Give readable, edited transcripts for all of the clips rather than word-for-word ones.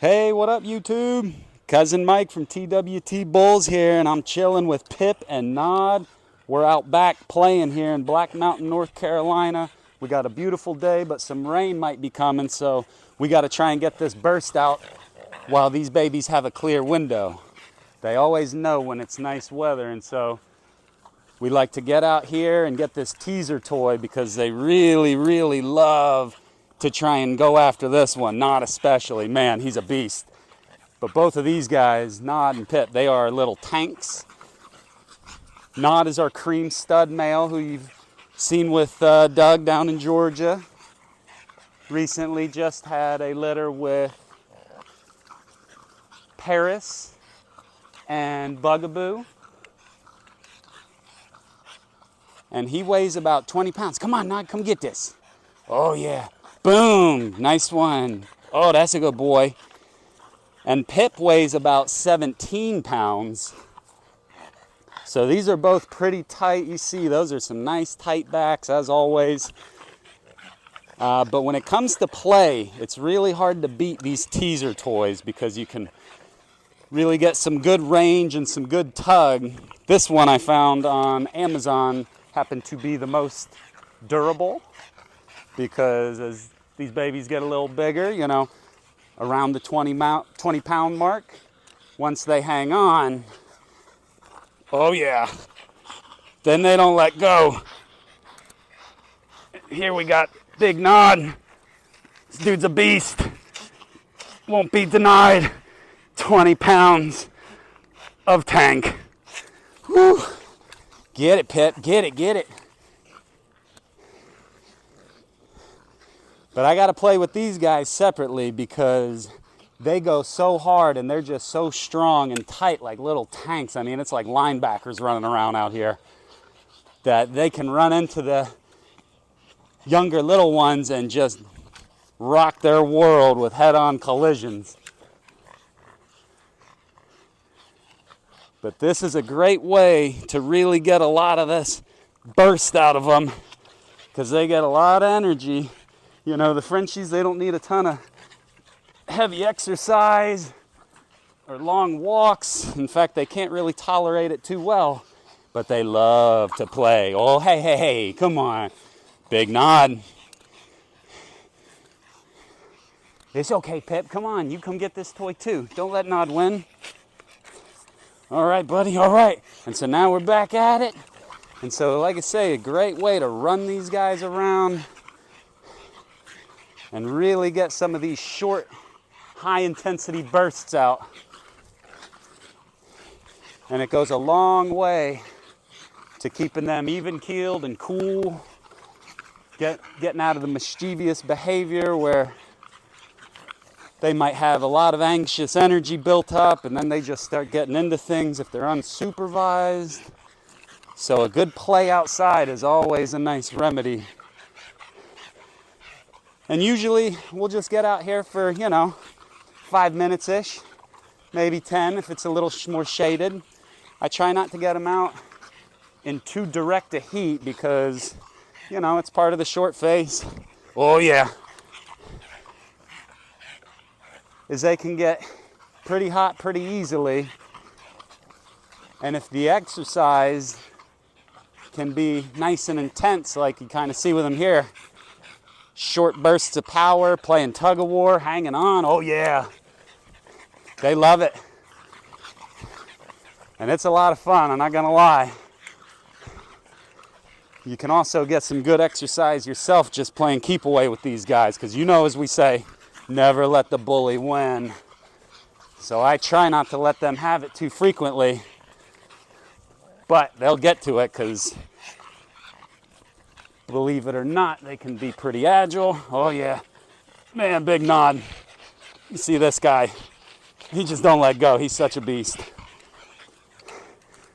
Hey, what up, YouTube? Cousin Mike from TWT Bulls here, and I'm chilling with Pip and Nod. We're out back playing here in Black Mountain, North Carolina. We got a beautiful day, but some rain might be coming, so we got to try and get this burst out while these babies have a clear window. They always know when it's nice weather, and so we like to get out here and get this teaser toy because they really love to try and go after this one. Nod especially. Man, he's a beast. But both of these guys, Nod and Pip, they are little tanks. Nod is our cream stud male who you've seen with Doug down in Georgia. Recently just had a litter with Paris and Bugaboo. And he weighs about 20 pounds. Come on, Nod, come get this. Oh, yeah. Boom. Nice one. Oh, that's a good boy. And Pip weighs about 17 pounds. So these are both pretty tight. You see, those are some nice tight backs, as always. But when it comes to play, it's really hard to beat these teaser toys because you can really get some good range and some good tug. This one I found on Amazon happened to be the most durable because as these babies get a little bigger, you know, around the 20 pound mark, once they hang on, oh yeah, then they don't let go. Here we got Big Nod. This dude's a beast. Won't be denied. 20 pounds of tank. Whew. Get it, Pip. Get it. But I got to play with these guys separately because they go so hard and they're just so strong and tight like little tanks. I mean, it's like linebackers running around out here that they can run into the younger little ones and just rock their world with head-on collisions. But this is a great way to really get a lot of this burst out of them because they get a lot of energy. You know, the Frenchies, they don't need a ton of heavy exercise or long walks. In fact, they can't really tolerate it too well, but they love to play. Oh, hey, come on. Big Nod. It's okay, Pip. Come on, you come get this toy too. Don't let Nod win. All right, buddy, all right. And so now we're back at it. And so, like I say, a great way to run these guys around and really get some of these short, high-intensity bursts out. And it goes a long way to keeping them even-keeled and cool, getting out of the mischievous behavior where they might have a lot of anxious energy built up and then they just start getting into things if they're unsupervised. So a good play outside is always a nice remedy. And usually we'll just get out here for, 5 minutes-ish, maybe 10 if it's a little more shaded. I try not to get them out in too direct a heat because, it's part of the short phase. Oh yeah. Is they can get pretty hot pretty easily. And if the exercise can be nice and intense, like you kind of see with them here, short bursts of power, playing tug of war, hanging on. Oh yeah, they love it. And it's a lot of fun, I'm not gonna lie. You can also get some good exercise yourself just playing keep away with these guys, because as we say, never let the bully win. So I try not to let them have it too frequently, but they'll get to it because believe it or not, they can be pretty agile. Oh yeah, man, Big Nod. You see this guy, he just don't let go. He's such a beast.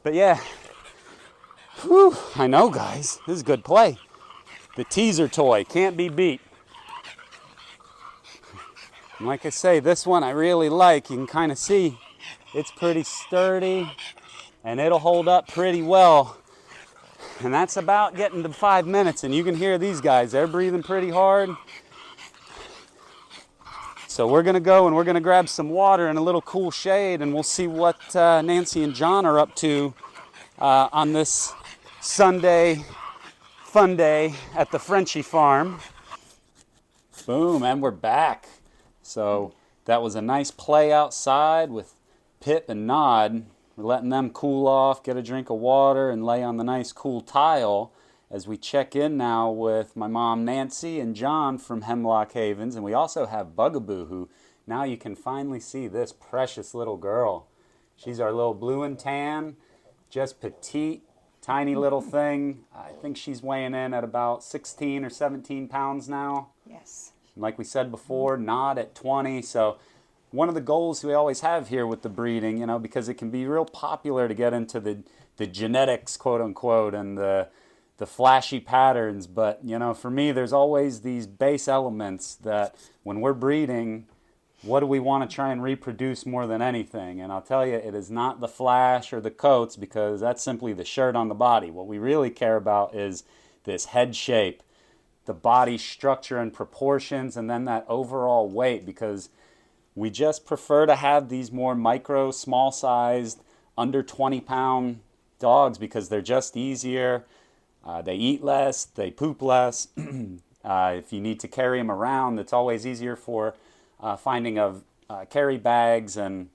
But yeah, whew, I know guys, this is good play. The teaser toy can't be beat. And like I say, this one I really like. You can kind of see it's pretty sturdy and it'll hold up pretty well. And that's about getting to 5 minutes. And you can hear these guys, they're breathing pretty hard. So we're going to go and we're going to grab some water and a little cool shade, and we'll see what Nancy and John are up to on this Sunday Funday at the Frenchie farm. Boom, and we're back. So that was a nice play outside with Pip and Nod. We're letting them cool off, get a drink of water, and lay on the nice cool tile as we check in now with my mom Nancy and John from Hemlock Havens. And we also have Bugaboo, who now you can finally see this precious little girl. She's our little blue and tan, just petite, tiny little thing. I think she's weighing in at about 16 or 17 pounds now. Yes. Like we said before, Nod at 20. So one of the goals we always have here with the breeding, you know, because it can be real popular to get into the genetics, quote unquote, and the flashy patterns. But, you know, for me, there's always these base elements that when we're breeding, what do we want to try and reproduce more than anything? And I'll tell you, it is not the flash or the coats, because that's simply the shirt on the body. What we really care about is this head shape, the body structure and proportions, and then that overall weight, because we just prefer to have these more micro, small-sized, under 20-pound dogs because they're just easier. They eat less, they poop less. If you need to carry them around, it's always easier for finding of carry bags and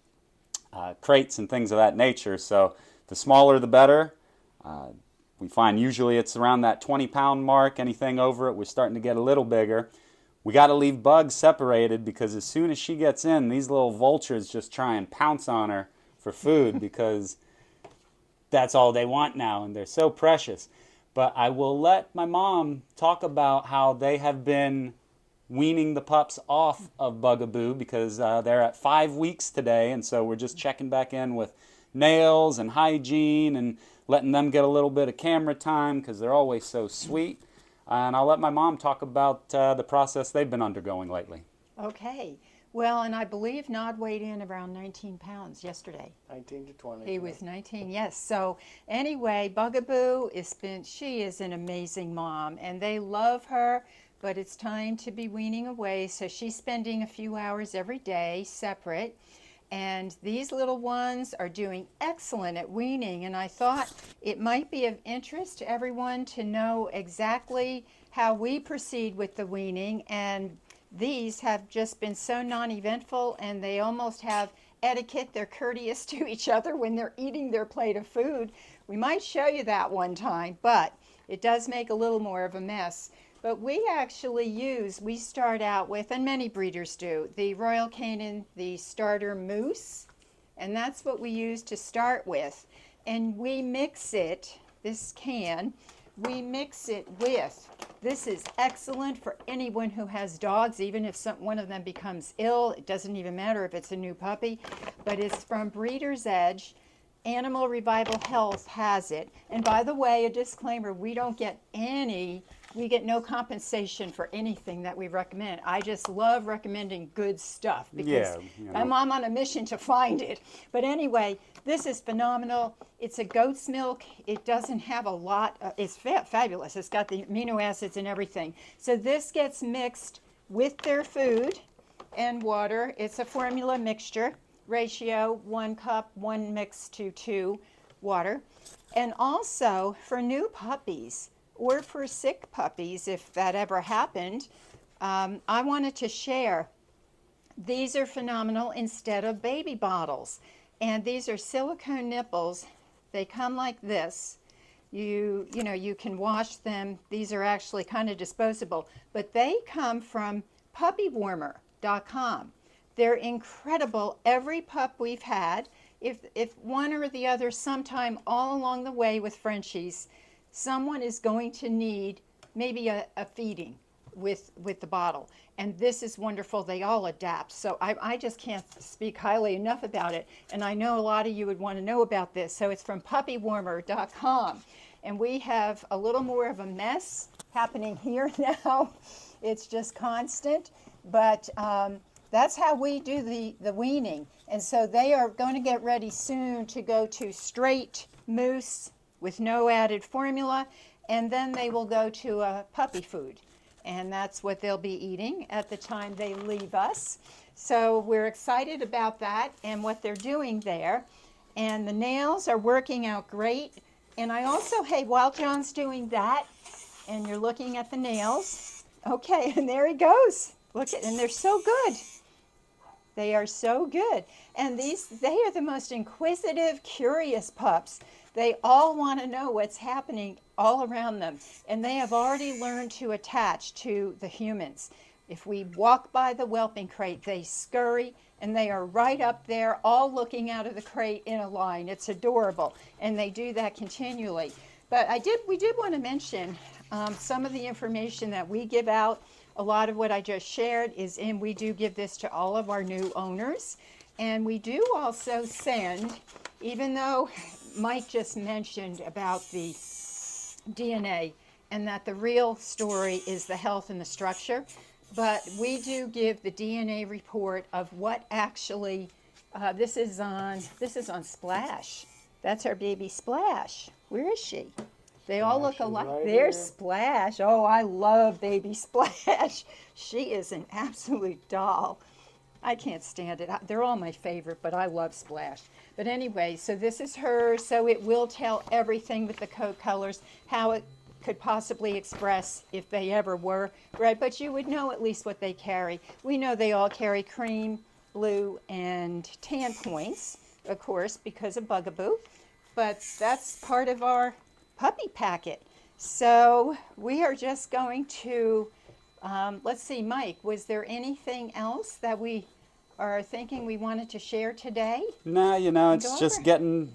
crates and things of that nature. So the smaller the better. We find usually it's around that 20-pound mark. Anything over it, we're starting to get a little bigger. We got to leave Bugs separated, because as soon as she gets in, these little vultures just try and pounce on her for food because that's all they want now, and they're so precious. But I will let my mom talk about how they have been weaning the pups off of Bugaboo, because they're at 5 weeks today, and so we're just checking back in with nails and hygiene and letting them get a little bit of camera time because they're always so sweet. And I'll let my mom talk about the process they've been undergoing lately. Okay. Well, and I believe Nod weighed in around 19 pounds yesterday. 19 to 20. He was 19, yes. So anyway, Bugaboo she is an amazing mom, and they love her, but it's time to be weaning away. So she's spending a few hours every day separate. And these little ones are doing excellent at weaning, and I thought it might be of interest to everyone to know exactly how we proceed with the weaning. And these have just been so non-eventful, and they almost have etiquette. They're courteous to each other when they're eating their plate of food. We might show you that one time, but it does make a little more of a mess. But we start out with, and many breeders do, the Royal Canin, the starter moose, and that's what we use to start with. And we mix it, we mix it with, this is excellent for anyone who has dogs, even if one of them becomes ill. It doesn't even matter if it's a new puppy, but it's from Breeder's Edge. Animal Revival Health has it. And by the way, a disclaimer, we get no compensation for anything that we recommend. I just love recommending good stuff because I'm on a mission to find it. But anyway, this is phenomenal. It's a goat's milk. It doesn't have a lot. It's fabulous. It's got the amino acids and everything. So this gets mixed with their food and water. It's a formula mixture. Ratio 1 cup, 1 mix to 2 water. And also for new puppies, or for sick puppies, if that ever happened, I wanted to share. These are phenomenal instead of baby bottles. And these are silicone nipples. They come like this. You can wash them. These are actually kind of disposable. But they come from puppywarmer.com. They're incredible. Every pup we've had, if one or the other sometime all along the way with Frenchies, someone is going to need maybe a feeding with the bottle. And this is wonderful. They all adapt. So I just can't speak highly enough about it. And I know a lot of you would want to know about this. So it's from puppywarmer.com. And we have a little more of a mess happening here now. It's just constant. But that's how we do the weaning. And so they are going to get ready soon to go to straight moose with no added formula, and then they will go to puppy food. And that's what they'll be eating at the time they leave us. So we're excited about that and what they're doing there. And the nails are working out great. And I also, hey, while John's doing that, and you're looking at the nails, okay, and there he goes. Look at, and they're so good. They are so good. And they are the most inquisitive, curious pups. They all want to know what's happening all around them. And they have already learned to attach to the humans. If we walk by the whelping crate, they scurry and they are right up there, all looking out of the crate in a line. It's adorable. And they do that continually. But we did want to mention some of the information that we give out. A lot of what I just shared is in, we do give this to all of our new owners. And we do also send, even though Mike just mentioned about the DNA and that the real story is the health and the structure, but we do give the DNA report of what actually, this is on Splash. That's our baby Splash. Where is she? They all look alike. Right There's here. Splash. Oh, I love baby Splash. She is an absolute doll. I can't stand it. They're all my favorite, but I love Splash. But anyway, so this is her. So it will tell everything with the coat colors, how it could possibly express if they ever were, right? But you would know at least what they carry. We know they all carry cream, blue, and tan points, of course, because of Bugaboo. But that's part of our puppy packet. So we are just going to, let's see, Mike, was there anything else that we are thinking we wanted to share today? No, you know, it's Go just over. getting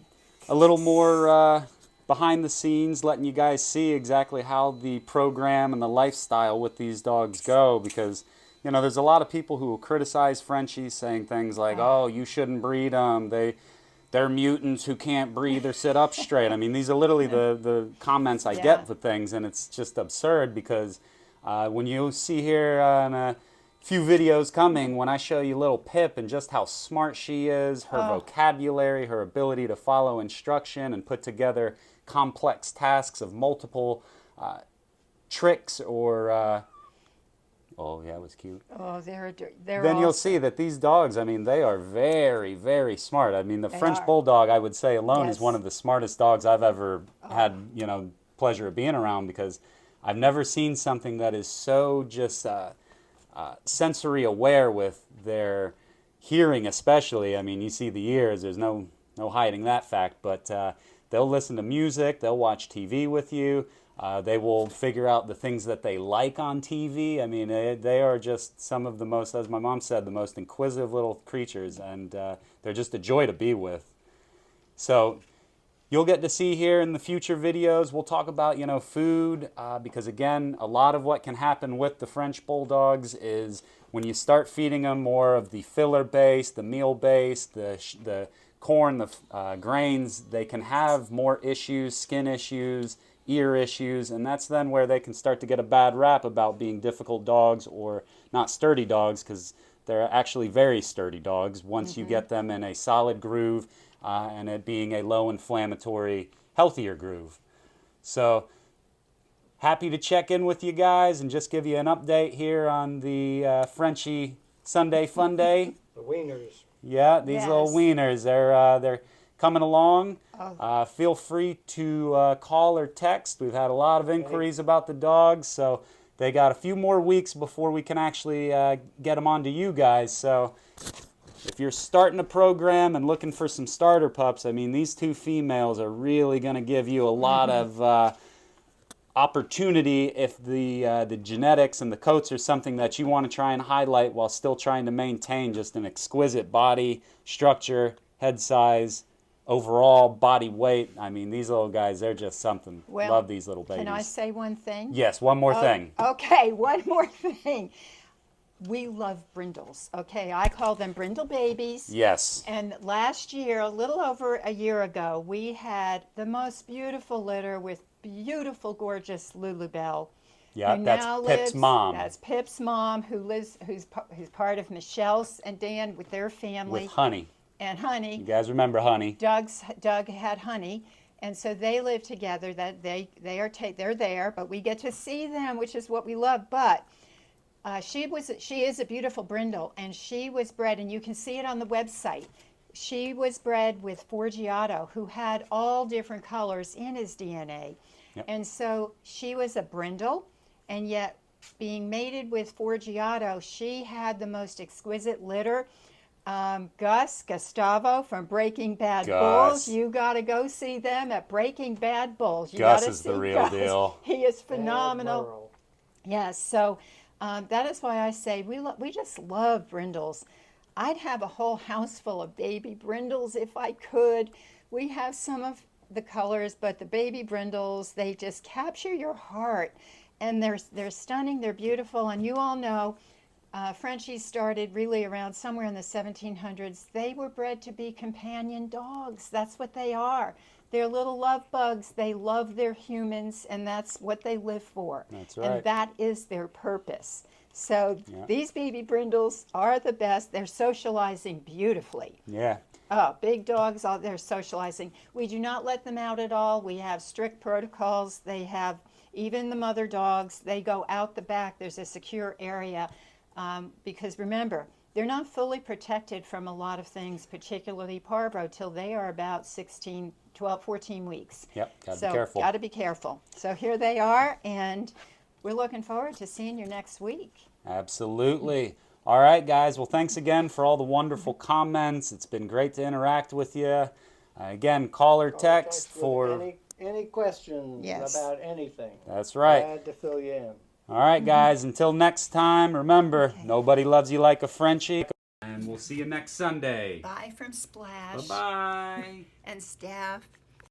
a little more behind the scenes, letting you guys see exactly how the program and the lifestyle with these dogs go, because you know, there's a lot of people who will criticize Frenchies, saying things like, "Oh, you shouldn't breed them. They're mutants who can't breathe or sit up straight." I mean, these are literally the comments I Yeah. get for things, and it's just absurd because when you see here in a few videos coming, when I show you little Pip and just how smart she is, her vocabulary, her ability to follow instruction and put together complex tasks of multiple tricks or... oh, yeah, it was cute. Oh, they're Then you'll awesome. see that these dogs, I mean, they are very, very smart. I mean, the They French are. Bulldog, I would say alone, is Yes. one of the smartest dogs I've ever had, you know, pleasure of being around, because I've never seen something that is so just sensory aware with their hearing, especially. I mean, you see the ears. There's no hiding that fact. But they'll listen to music. They'll watch TV with you. They will figure out the things that they like on TV. I mean, they are just some of the most, as my mom said, the most inquisitive little creatures, and they're just a joy to be with. So you'll get to see here in the future videos, we'll talk about, you know, food, because again, a lot of what can happen with the French Bulldogs is when you start feeding them more of the filler base, the meal base, the corn, the grains, they can have more issues, skin issues, ear issues, and that's then where they can start to get a bad rap about being difficult dogs or not sturdy dogs, because they're actually very sturdy dogs once you get them in a solid groove and it being a low inflammatory, healthier groove. So happy to check in with you guys and just give you an update here on the Frenchie Sunday Funday. The wieners. Yeah, these little Yes. wieners, they're coming along. Feel free to call or text. We've had a lot of inquiries about the dogs, so they got a few more weeks before we can actually get them onto you guys. So if you're starting a program and looking for some starter pups, I mean, these two females are really going to give you a lot of opportunity if the genetics and the coats are something that you want to try and highlight while still trying to maintain just an exquisite body structure, head size, overall body weight. I mean, these little guys, they're just something. Well, love these little babies. Can I say one thing? Yes, one more thing. Okay, one more thing. We love brindles. Okay, I call them brindle babies. Yes. And last year, a little over a year ago, we had the most beautiful litter with beautiful, gorgeous Lulu Bell. Yeah, who that's now Pip's lives- mom. That's Pip's mom, who's part of Michelle's and Dan with their family. With Honey. And Honey. You guys remember Honey? Doug had Honey, and so they live together. That they're there, but we get to see them, which is what we love. But She is a beautiful brindle, and she was bred, and you can see it on the website. She was bred with Forgiato, who had all different colors in his DNA. Yep. And so she was a brindle, and yet being mated with Forgiato, she had the most exquisite litter. Gustavo from Breaking Bad Bulls. You got to go see them at Breaking Bad Bulls. Gus is the real deal. He is phenomenal. Admiral. Yes, so that is why I say we just love brindles. I'd have a whole house full of baby brindles if I could. We have some of the colors, but the baby brindles, they just capture your heart. And they're stunning, they're beautiful, and you all know Frenchie started really around somewhere in the 1700s. They were bred to be companion dogs. That's what they are. They're little love bugs. They love their humans, and that's what they live for. That's right. And that is their purpose. So these baby brindles are the best. They're socializing beautifully. Yeah. Oh, big dogs, they're socializing. We do not let them out at all. We have strict protocols. They have, even the mother dogs, they go out the back. There's a secure area. Because remember, they're not fully protected from a lot of things, particularly parvo, till they are about 16, 12, 14 weeks. Yep, gotta be careful. Got to be careful. So here they are, and we're looking forward to seeing you next week. Absolutely. All right, guys. Well, thanks again for all the wonderful comments. It's been great to interact with you. Again, call or text for... Any questions Yes. about anything. That's right. Glad to fill you in. All right, guys. Until next time, remember, nobody loves you like a Frenchie. And we'll see you next Sunday. Bye from Splash Bye-bye. and staff.